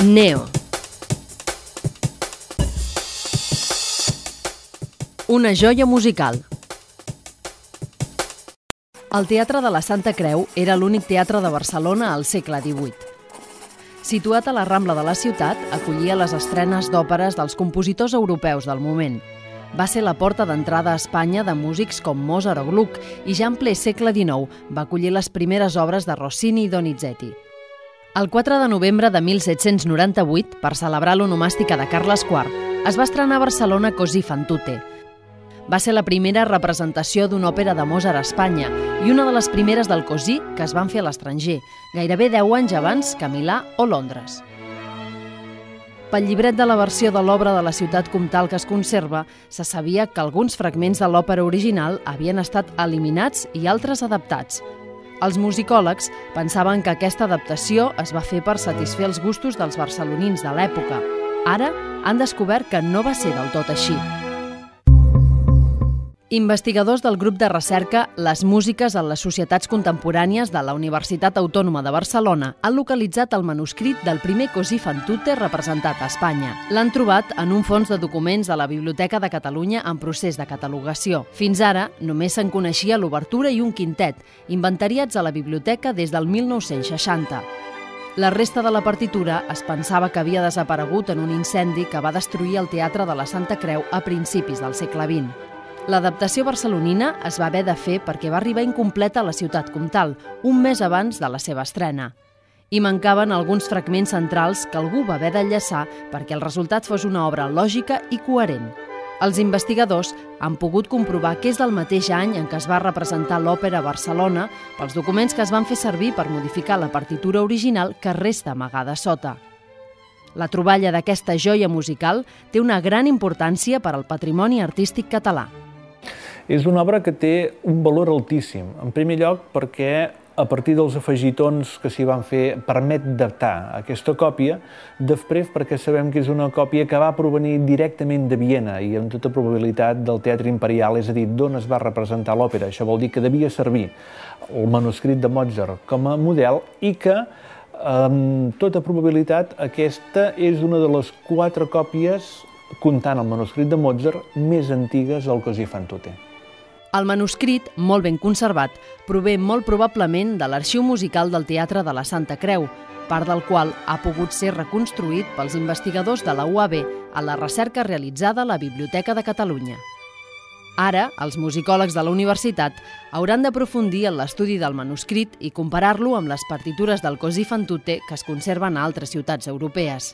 Neo. Una joia musical. El Teatre de la Santa Creu era l'únic teatre de Barcelona al segle XVIII. Situat a la Rambla de la ciutat, acollia les estrenes d'òperes dels compositors europeus del moment. Va ser la porta d'entrada a Espanya de músics com Mozart o Gluck i ja en ple segle XIX va acollir les primeres obres de Rossini i Donizetti. El 4 de novembre de 1798, per celebrar l'onomàstica de Carles IV, es va estrenar a Barcelona Così fan tutte. Va ser la primera representació d'una òpera de Mozart a Espanya i una de les primeres del Così que es van fer a l'estranger, gairebé 10 anys abans que a Milà o Londres. Pel llibret de la versió de l'obra de la ciutat comtal que es conserva, se sabia que alguns fragments de l'òpera original havien estat eliminats i altres adaptats. Els musicòlegs pensaven que aquesta adaptació es va fer per satisfer els gustos dels barcelonins de l'època. Ara han descobert que no va ser del tot així. Investigadors del grup de recerca Les músiques en les societats contemporànies de la Universitat Autònoma de Barcelona han localitzat el manuscrit del primer Così fan tutte representat a Espanya. L'han trobat en un fons de documents de la Biblioteca de Catalunya en procés de catalogació. Fins ara, només se'n coneixia l'obertura i un quintet, inventariats a la biblioteca des del 1960. La resta de la partitura es pensava que havia desaparegut en un incendi que va destruir el Teatre de la Santa Creu a principis del segle XX. L'adaptació barcelonina es va haver de fer perquè va arribar incompleta a la ciutat comtal, un mes abans de la seva estrena. Hi mancaven alguns fragments centrals que algú va haver d'enllaçar perquè el resultat fos una obra lògica i coherent. Els investigadors han pogut comprovar que és del mateix any en què es va representar l'òpera a Barcelona pels documents que es van fer servir per modificar la partitura original que resta amagada sota. La troballa d'aquesta joia musical té una gran importància per al patrimoni artístic català. És una obra que té un valor altíssim. En primer lloc perquè a partir dels afegitons que s'hi van fer permet datar aquesta còpia, després perquè sabem que és una còpia que va provenir directament de Viena i amb tota probabilitat del Teatre Imperial, és a dir, d'on es va representar l'òpera. Això vol dir que devia servir el manuscrit de Mozart com a model i que, amb tota probabilitat, aquesta és una de les 4 còpies, comptant el manuscrit de Mozart, més antigues del Così fan tutte. El manuscrit, molt ben conservat, prové molt probablement de l'Arxiu Musical del Teatre de la Santa Creu, part del qual ha pogut ser reconstruït pels investigadors de la UAB a la recerca realitzada a la Biblioteca de Catalunya. Ara, els musicòlegs de la universitat hauran d'aprofundir en l'estudi del manuscrit i comparar-lo amb les partitures del Così fan tutte que es conserven a altres ciutats europees.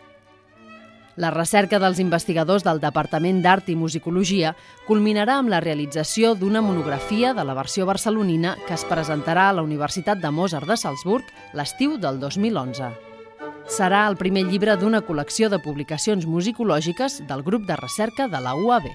La recerca dels investigadors del Departament d'Art i Musicologia culminarà amb la realització d'una monografia de la versió barcelonina que es presentarà a la Universitat de Mozart de Salzburg l'estiu del 2011. Serà el primer llibre d'una col·lecció de publicacions musicològiques del grup de recerca de la UAB.